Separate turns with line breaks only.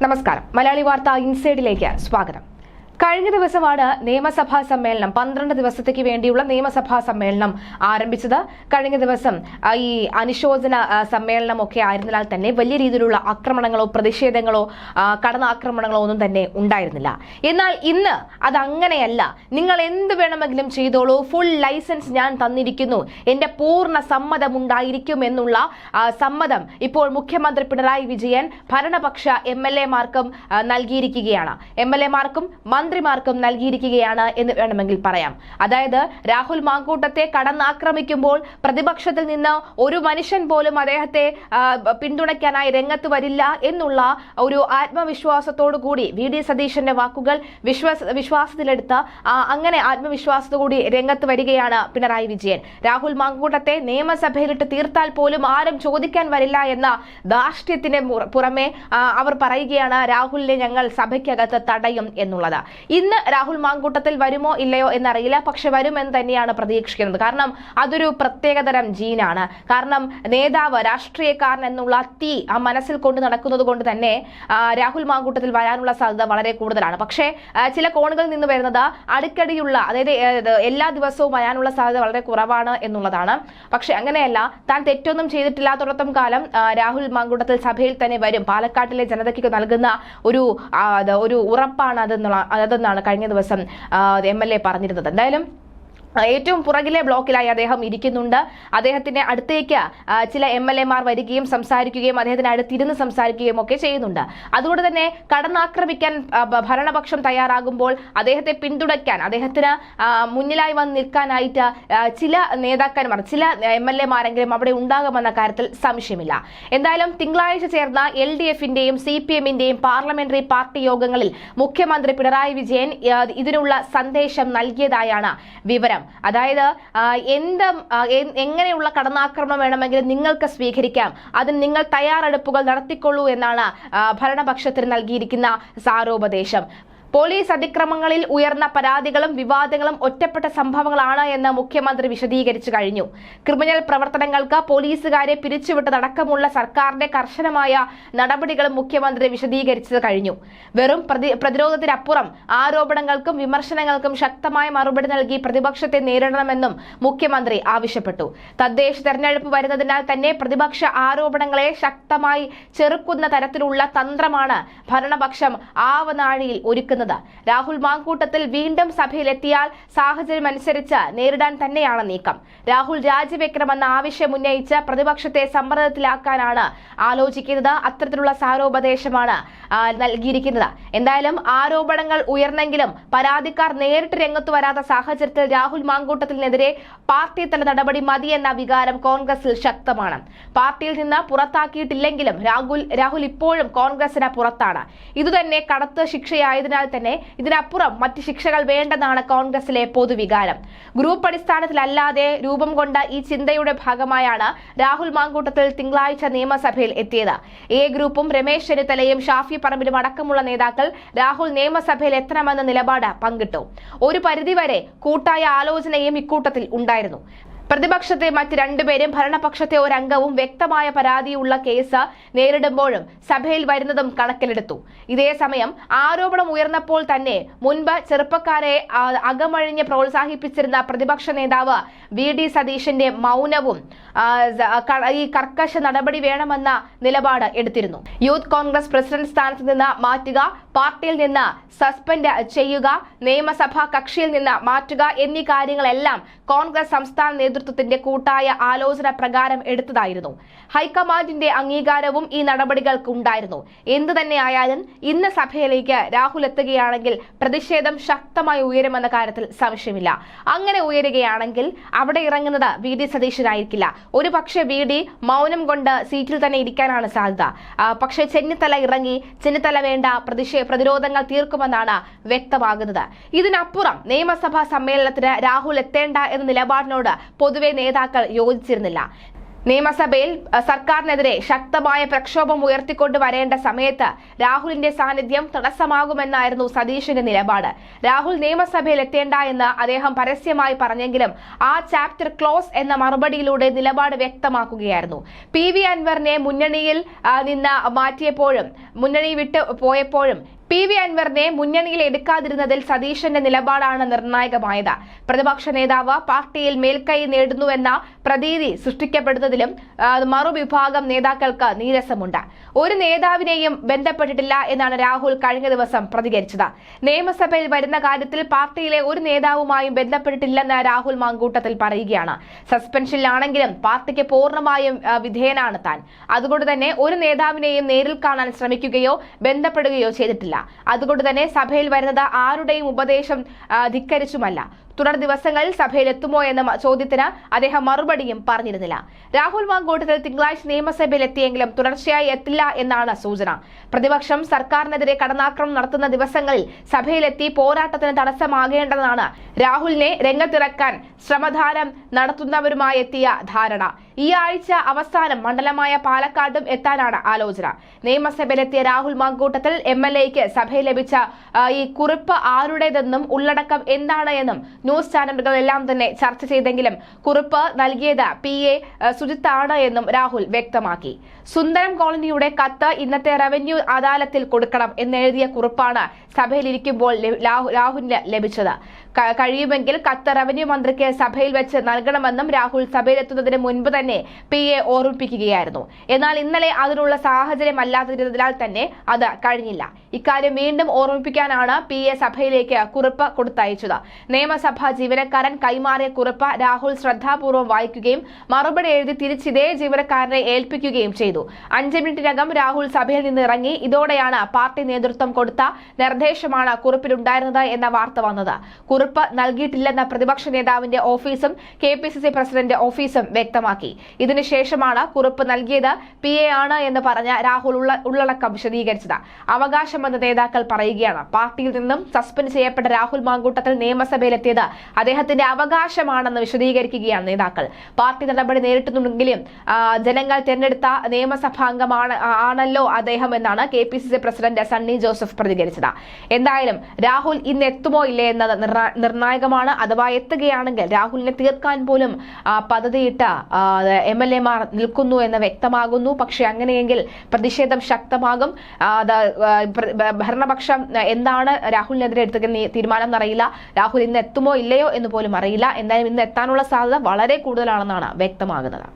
നമസ്കാരം. മലയാളി വാർത്ത ഇൻസൈഡിലേക്ക് സ്വാഗതം. കഴിഞ്ഞ ദിവസമാണ് നിയമസഭാ സമ്മേളനം 12 ദിവസത്തേക്ക് വേണ്ടിയുള്ള നിയമസഭാ സമ്മേളനം ആരംഭിച്ചത്. കഴിഞ്ഞ ദിവസം ഈ അനുശോചന സമ്മേളനമൊക്കെ ആയിരുന്നാൽ തന്നെ വലിയ രീതിയിലുള്ള ആക്രമണങ്ങളോ പ്രതിഷേധങ്ങളോ കടന്നാക്രമണങ്ങളോ ഒന്നും തന്നെ ഉണ്ടായിരുന്നില്ല. എന്നാൽ ഇന്ന് അതങ്ങനെയല്ല. നിങ്ങൾ എന്ത് വേണമെങ്കിലും ചെയ്തോളൂ, ഫുൾ ലൈസൻസ് ഞാൻ തന്നിരിക്കുന്നു, എന്റെ പൂർണ്ണ സമ്മതം ഉണ്ടായിരിക്കും എന്നുള്ള സമ്മതം ഇപ്പോൾ മുഖ്യമന്ത്രി പിണറായി വിജയൻ ഭരണപക്ഷ MLA-മാർക്കും നൽകിയിരിക്കുകയാണ്. MLA-മാർക്കും മന്ത്രിമാർക്കും നൽകിയിരിക്കുകയാണ് എന്ന് വേണമെങ്കിൽ പറയാം. അതായത് രാഹുൽ മാങ്കൂട്ടത്തെ കടന്നാക്രമിക്കുമ്പോൾ പ്രതിപക്ഷത്തിൽ നിന്ന് ഒരു മനുഷ്യൻ പോലും അദ്ദേഹത്തെ പിന്തുണയ്ക്കാനായി രംഗത്ത് വരില്ല എന്നുള്ള ഒരു ആത്മവിശ്വാസത്തോടു കൂടി VD സതീശന്റെ വാക്കുകൾ വിശ്വാസത്തിലെടുത്ത് അങ്ങനെ ആത്മവിശ്വാസത്തോടുകൂടി രംഗത്ത് വരികയാണ് പിണറായി വിജയൻ. രാഹുൽ മാങ്കൂട്ടത്തെ നിയമസഭയിലിട്ട് തീർത്താൽ പോലും ആരും ചോദിക്കാൻ വരില്ല എന്ന ധാർഷ്ട്യത്തിന് പുറമെ അവർ പറയുകയാണ് രാഹുലിനെ ഞങ്ങൾ സഭയ്ക്കകത്ത് തടയും എന്നുള്ളത്. ഇന്ന് രാഹുൽ മാങ്കൂട്ടത്തിൽ വരുമോ ഇല്ലയോ എന്നറിയില്ല, പക്ഷെ വരുമെന്ന് തന്നെയാണ് പ്രതീക്ഷിക്കുന്നത്. കാരണം അതൊരു പ്രത്യേകതരം ജീനാണ്. കാരണം നേതാവ്, രാഷ്ട്രീയക്കാരൻ എന്നുള്ള തീ മനസ്സിൽ കൊണ്ട് നടക്കുന്നത് കൊണ്ട് തന്നെ രാഹുൽ മാങ്കൂട്ടത്തിൽ വരാനുള്ള സാധ്യത വളരെ കൂടുതലാണ്. പക്ഷേ ചില കോണുകളിൽ നിന്ന് വരുന്നത് അടിക്കടിയുള്ള, അതായത് എല്ലാ ദിവസവും വരാനുള്ള സാധ്യത വളരെ കുറവാണ് എന്നുള്ളതാണ്. പക്ഷെ അങ്ങനെയല്ല, താൻ തെറ്റൊന്നും ചെയ്തിട്ടില്ലാത്തടത്തോളം കാലം രാഹുൽ മാങ്കൂട്ടത്തിൽ സഭയിൽ തന്നെ വരും. പാലക്കാട്ടിലെ ജനതയ്ക്ക് നൽകുന്ന ഒരു ഉറപ്പാണ് അതെന്നാണ് കഴിഞ്ഞ ദിവസം MLA പറഞ്ഞിരുന്നത്. എന്തായാലും ഏറ്റവും പുറകിലെ ബ്ലോക്കിലായി അദ്ദേഹം ഇരിക്കുന്നുണ്ട്. അദ്ദേഹത്തിന്റെ അടുത്തേക്ക് ചില MLA-മാർ വരികയും സംസാരിക്കുകയും അദ്ദേഹത്തിന് അടുത്തിരുന്ന് സംസാരിക്കുകയും ഒക്കെ ചെയ്യുന്നുണ്ട്. അതുകൊണ്ട് തന്നെ കടന്നാക്രമിക്കാൻ ഭരണപക്ഷം തയ്യാറാകുമ്പോൾ അദ്ദേഹത്തെ പിന്തുണയ്ക്കാൻ, അദ്ദേഹത്തിന് മുന്നിലായി വന്ന് നിൽക്കാനായിട്ട് ചില നേതാക്കന്മാർ, ചില MLA-മാരെങ്കിലും അവിടെ ഉണ്ടാകുമെന്ന കാര്യത്തിൽ സംശയമില്ല. എന്തായാലും തിങ്കളാഴ്ച ചേർന്ന LDF-ന്റെയും CPM-ന്റെയും പാർലമെന്ററി പാർട്ടി യോഗങ്ങളിൽ മുഖ്യമന്ത്രി പിണറായി വിജയൻ ഇതിനുള്ള സന്ദേശം നൽകിയതായാണ് വിവരം. അതായത് എങ്ങനെയുള്ള കടന്നാക്രമണം വേണമെങ്കിലും നിങ്ങൾക്ക് സ്വീകരിക്കാം, അതിന് നിങ്ങൾ തയ്യാറെടുപ്പുകൾ നടത്തിക്കൊള്ളൂ എന്നാണ് ഭരണപക്ഷത്തിന് നൽകിയിരിക്കുന്ന സാരോപദേശം. പോലീസ് അതിക്രമങ്ങളിൽ ഉയർന്ന പരാതികളും വിവാദങ്ങളും ഒറ്റപ്പെട്ട സംഭവങ്ങളാണ് എന്ന് മുഖ്യമന്ത്രി വിശദീകരിച്ചു കഴിഞ്ഞു. ക്രിമിനൽ പ്രവർത്തനങ്ങൾക്ക് പോലീസുകാരെ പിരിച്ചുവിട്ടതടക്കമുള്ള സർക്കാരിന്റെ കർശനമായ നടപടികളും മുഖ്യമന്ത്രി വിശദീകരിച്ചു കഴിഞ്ഞു. വെറും പ്രതിരോധത്തിനപ്പുറം ആരോപണങ്ങൾക്കും വിമർശനങ്ങൾക്കും ശക്തമായ മറുപടി നൽകി പ്രതിപക്ഷത്തെ നേരിടണമെന്നും മുഖ്യമന്ത്രി ആവശ്യപ്പെട്ടു. തദ്ദേശ തെരഞ്ഞെടുപ്പ് വരുന്നതിനാൽ തന്നെ പ്രതിപക്ഷ ആരോപണങ്ങളെ ശക്തമായി ചെറുക്കുന്ന തരത്തിലുള്ള തന്ത്രമാണ് ഭരണപക്ഷം ആവനാഴിയിൽ ഒരുക്കുന്നത്. രാഹുൽ മാങ്കൂട്ടത്തിൽ വീണ്ടും സഭയിലെത്തിയാൽ സാഹചര്യം അനുസരിച്ച് നേരിടാൻ തന്നെയാണ് നീക്കം. രാഹുൽ രാജിവെക്കണമെന്ന ആവശ്യം ഉന്നയിച്ച് പ്രതിപക്ഷത്തെ സമ്മർദ്ദത്തിലാക്കാനാണ് ആലോചിക്കുന്നത്. അത്തരത്തിലുള്ള സാരോപദേശമാണ് നൽകിയിരിക്കുന്നത്. എന്തായാലും ആരോപണങ്ങൾ ഉയർന്നെങ്കിലും പരാതിക്കാർ നേരിട്ട് രംഗത്ത് വരാത്ത സാഹചര്യത്തിൽ രാഹുൽ മാങ്കൂട്ടത്തിനെതിരെ പാർട്ടി തല നടപടി മതിയെന്ന വികാരം കോൺഗ്രസിൽ ശക്തമാണ്. പാർട്ടിയിൽ നിന്ന് പുറത്താക്കിയിട്ടില്ലെങ്കിലും രാഹുൽ ഇപ്പോഴും കോൺഗ്രസിന് പുറത്താണ്. ഇതുതന്നെ കടത്ത് ശിക്ഷയായതിനാൽ തന്നെ ഇതിനപ്പുറം മറ്റ് ശിക്ഷകൾ വേണ്ടെന്നാണ് കോൺഗ്രസിലെ പൊതുവികാരം. ഗ്രൂപ്പ് അടിസ്ഥാനത്തിലല്ലാതെ രൂപം കൊണ്ട ഈ ചിന്തയുടെ ഭാഗമായാണ് രാഹുൽ മാങ്കൂട്ടത്തിൽ തിങ്കളാഴ്ച നിയമസഭയിൽ എത്തിയത്. എ ഗ്രൂപ്പും രമേശ് ചെന്നിത്തലയും ഷാഫി പറമ്പിലും അടക്കമുള്ള നേതാക്കൾ രാഹുൽ നിയമസഭയിൽ എത്തണമെന്ന നിലപാട് പങ്കിട്ടു. ഒരു പരിധിവരെ കൂട്ടായ ആലോചനയും ഇക്കൂട്ടത്തിൽ ഉണ്ടായിരുന്നു. പ്രതിപക്ഷത്തെ മറ്റ് രണ്ടുപേരും ഭരണപക്ഷത്തെ ഒരംഗവും വ്യക്തമായ പരാതിയുള്ള കേസ് നേരിടുമ്പോഴും സഭയിൽ വരുന്നതും കണക്കിലെടുത്തു. ഇതേസമയം ആരോപണം ഉയർന്നപ്പോൾ തന്നെ മുൻപ് ചെറുപ്പക്കാരെ അകമഴിഞ്ഞ് പ്രോത്സാഹിപ്പിച്ചിരുന്ന പ്രതിപക്ഷ നേതാവ് VD സതീശന്റെ മൗനവും ഈ കർക്കശ നടപടി വേണമെന്ന നിലപാട് എടുത്തിരുന്നു. യൂത്ത് കോൺഗ്രസ് പ്രസിഡന്റ് സ്ഥാനത്ത് നിന്ന് മാറ്റുക, പാർട്ടിയിൽ നിന്ന് സസ്പെൻഡ് ചെയ്യുക, നിയമസഭാ കക്ഷിയിൽ നിന്ന് മാറ്റുക എന്നീ കാര്യങ്ങളെല്ലാം കോൺഗ്രസ് സംസ്ഥാന നേതൃത്വത്തിന്റെ കൂട്ടായ ആലോചന പ്രകാരം എടുത്തതായിരുന്നു. ഹൈക്കമാൻഡിന്റെ അംഗീകാരവും ഈ നടപടികൾക്ക് ഉണ്ടായിരുന്നു. എന്തു തന്നെയായാലും ഇന്ന് സഭയിലേക്ക് രാഹുൽ എത്തുകയാണെങ്കിൽ പ്രതിഷേധം ശക്തമായി ഉയരുമെന്ന കാര്യത്തിൽ സംശയമില്ല. അങ്ങനെ ഉയരുകയാണെങ്കിൽ അവിടെ ഇറങ്ങുന്നത് VD സതീശനായിരിക്കില്ല. ഒരു പക്ഷേ VD മൗനം കൊണ്ട് സീറ്റിൽ തന്നെ ഇരിക്കാനാണ് സാധ്യത. പക്ഷേ ചെന്നിത്തല ഇറങ്ങി ചെന്നിത്തല വേണ്ട പ്രതിരോധങ്ങൾ തീർക്കുമെന്നാണ് വ്യക്തമാകുന്നത്. ഇതിനപ്പുറം നിയമസഭാ സമ്മേളനത്തിന് രാഹുൽ എത്തേണ്ട എന്ന നിലപാടിനോട് പൊതുവെ നേതാക്കൾ യോജിച്ചിരുന്നില്ല. നിയമസഭയിൽ സർക്കാരിനെതിരെ ശക്തമായ പ്രക്ഷോഭം ഉയർത്തിക്കൊണ്ട് വരേണ്ട സമയത്ത് രാഹുലിന്റെ സാന്നിധ്യം തടസ്സമാകുമെന്നായിരുന്നു സതീശന്റെ നിലപാട്. രാഹുൽ നിയമസഭയിൽ എത്തേണ്ട എന്ന് അദ്ദേഹം പരസ്യമായി പറഞ്ഞെങ്കിലും ആ ചാപ്റ്റർ ക്ലോസ് എന്ന മറുപടിയിലൂടെ നിലപാട് വ്യക്തമാക്കുകയായിരുന്നു. PV അൻവറിനെ മുന്നണിയിൽ നിന്ന് മാറ്റിയപ്പോഴും മുന്നണി വിട്ടു പോയപ്പോഴും PV അൻവറിനെ മുന്നണിയിൽ എടുക്കാതിരുന്നതിൽ സതീശന്റെ നിലപാടാണ് നിർണായകമായത്. പ്രതിപക്ഷ നേതാവ് പാർട്ടിയിൽ മേൽക്കൈ നേടുന്നുവെന്ന പ്രതീതി സൃഷ്ടിക്കപ്പെടുന്നതിലും മറുവിഭാഗം നേതാക്കൾക്ക് നീരസമുണ്ട്. ഒരു നേതാവിനെയും ബന്ധപ്പെട്ടിട്ടില്ല എന്നാണ് രാഹുൽ കഴിഞ്ഞ ദിവസം പ്രതികരിച്ചത്. നിയമസഭയിൽ വരുന്ന കാര്യത്തിൽ പാർട്ടിയിലെ ഒരു നേതാവുമായും ബന്ധപ്പെട്ടിട്ടില്ലെന്ന് രാഹുൽ മാങ്കൂട്ടത്തിൽ പറയുകയാണ്. സസ്പെൻഷനിലാണെങ്കിലും പാർട്ടിക്ക് പൂർണ്ണമായും വിധേയനാണ് താൻ. അതുകൊണ്ട് തന്നെ ഒരു നേതാവിനെയും നേരിൽ കാണാൻ ശ്രമിക്കുകയോ ബന്ധപ്പെടുകയോ ചെയ്തിട്ടില്ല. അതുകൊണ്ട് തന്നെ സഭയിൽ വരുന്നത് ആരുടെയും ഉപദേശം ധിക്കരിച്ചുമല്ല. തുടർ ദിവസങ്ങളിൽ സഭയിൽ എത്തുമോ എന്ന ചോദ്യത്തിന് അദ്ദേഹം മറുപടിയും പറഞ്ഞിരുന്നില്ല. രാഹുൽ മാങ്കൂട്ടത്തിൽ തിങ്കളാഴ്ച നിയമസഭയിൽ എത്തിയെങ്കിലും തുടർച്ചയായി എത്തില്ല എന്നാണ് സൂചന. പ്രതിപക്ഷം സർക്കാരിനെതിരെ കടന്നാക്രമണം നടത്തുന്ന ദിവസങ്ങളിൽ സഭയിലെത്തി പോരാട്ടത്തിന് തടസ്സമാകേണ്ടതാണ് രാഹുലിനെ രംഗത്തിറക്കാൻ ശ്രമദാനം നടത്തുന്നവരുമായി എത്തിയ ധാരണ. ഈ ആഴ്ച അവസാനം മണ്ഡലമായ പാലക്കാടും എത്താനാണ് ആലോചന. നിയമസഭയിലെത്തിയ രാഹുൽ മാങ്കൂട്ടത്തിൽ MLAയ്ക്ക് സഭയിൽ ലഭിച്ച ഈ കുറിപ്പ് ആരുടേതെന്നും ഉള്ളടക്കം എന്താണ് എന്നും ന്യൂസ് ചാനലുകളെല്ലാം തന്നെ ചർച്ച ചെയ്തെങ്കിലും കുറിപ്പ് നൽകിയത് PA സുജിത്താണ് എന്നും രാഹുൽ വ്യക്തമാക്കി. സുന്ദരം കോളനിയുടെ കത്ത് ഇന്നത്തെ റവന്യൂ അദാലത്തിൽ കൊടുക്കണം എന്നെഴുതിയ കുറിപ്പാണ് സഭയിലിരിക്കുമ്പോൾ രാഹുലിന് ലഭിച്ചത്. കഴിയുമെങ്കിൽ കത്ത് റവന്യൂ മന്ത്രിക്ക് സഭയിൽ വെച്ച് നൽകണമെന്നും രാഹുൽ സഭയിലെത്തുന്നതിന് മുൻപ് തന്നെ PA ഓർമ്മിപ്പിക്കുകയായിരുന്നു. എന്നാൽ ഇന്നലെ അതിനുള്ള സാഹചര്യമല്ലാതിരുന്നതിനാൽ തന്നെ അത് കഴിഞ്ഞില്ല. ഇക്കാര്യം വീണ്ടും ഓർമ്മിപ്പിക്കാനാണ് PA സഭയിലേക്ക് കുറിപ്പ് കൊടുത്തയച്ചത്. നിയമസഭാ ജീവനക്കാരൻ കൈമാറിയ കുറിപ്പ് രാഹുൽ ശ്രദ്ധാപൂർവ്വം വായിക്കുകയും മറുപടി എഴുതി തിരിച്ച് ഇതേ ജീവനക്കാരനെ ഏൽപ്പിക്കുകയും ചെയ്തു. 5 മിനിറ്റിനകം രാഹുൽ സഭയിൽ നിന്ന് ഇറങ്ങി. ഇതോടെയാണ് പാർട്ടി നേതൃത്വം കൊടുത്ത നിർദ്ദേശമാണ് കുറിപ്പിലുണ്ടായിരുന്നത് എന്ന വാർത്ത വന്നത്. കുറിപ്പ് നൽകിയിട്ടില്ലെന്ന പ്രതിപക്ഷ നേതാവിന്റെ ഓഫീസും KPCC പ്രസിഡന്റ് ഓഫീസും വ്യക്തമാക്കി. ഇതിനുശേഷമാണ് കുറിപ്പ് നൽകിയത് PA ആണ് എന്ന് പറഞ്ഞ രാഹുൽ ഉള്ളടക്കം വിശദീകരിച്ചത്. അവകാശമെന്ന് നേതാക്കൾ പറയുകയാണ്. പാർട്ടിയിൽ നിന്നും സസ്പെൻഡ് ചെയ്യപ്പെട്ട രാഹുൽ മാങ്കൂട്ടത്തിൽ നിയമസഭയിലെത്തിയത് അദ്ദേഹത്തിന്റെ അവകാശമാണെന്ന് വിശദീകരിക്കുകയാണ് നേതാക്കൾ. പാർട്ടി നടപടി നേരിട്ടുണ്ടെങ്കിലും ജനങ്ങൾ തെരഞ്ഞെടുത്ത നിയമസഭാംഗമാണല്ലോ അദ്ദേഹം എന്നാണ് KPCC പ്രസിഡന്റ് സണ്ണി ജോസഫ് പ്രതികരിച്ചത്. എന്തായാലും രാഹുൽ ഇന്ന് എത്തുമോ ഇല്ലേ എന്നത് നിർണായകമാണ്. അഥവാ എത്തുകയാണെങ്കിൽ രാഹുലിനെ തീർക്കാൻ പോലും പദ്ധതിയിട്ട MLAമാർ നിൽക്കുന്നു എന്ന് വ്യക്തമാകുന്നു. പക്ഷെ അങ്ങനെയെങ്കിൽ പ്രതിഷേധം ശക്തമാകും. ഭരണപക്ഷം എന്താണ് രാഹുലിനെതിരെ എടുക്കുന്ന തീരുമാനം എന്നറിയില്ല. രാഹുൽ ഇന്ന് എത്തുമോ ഇല്ലയോ എന്ന് പോലും അറിയില്ല. എന്തായാലും ഇന്ന് എത്താനുള്ള സാധ്യത വളരെ കൂടുതലാണെന്നാണ് വ്യക്തമാകുന്നത്.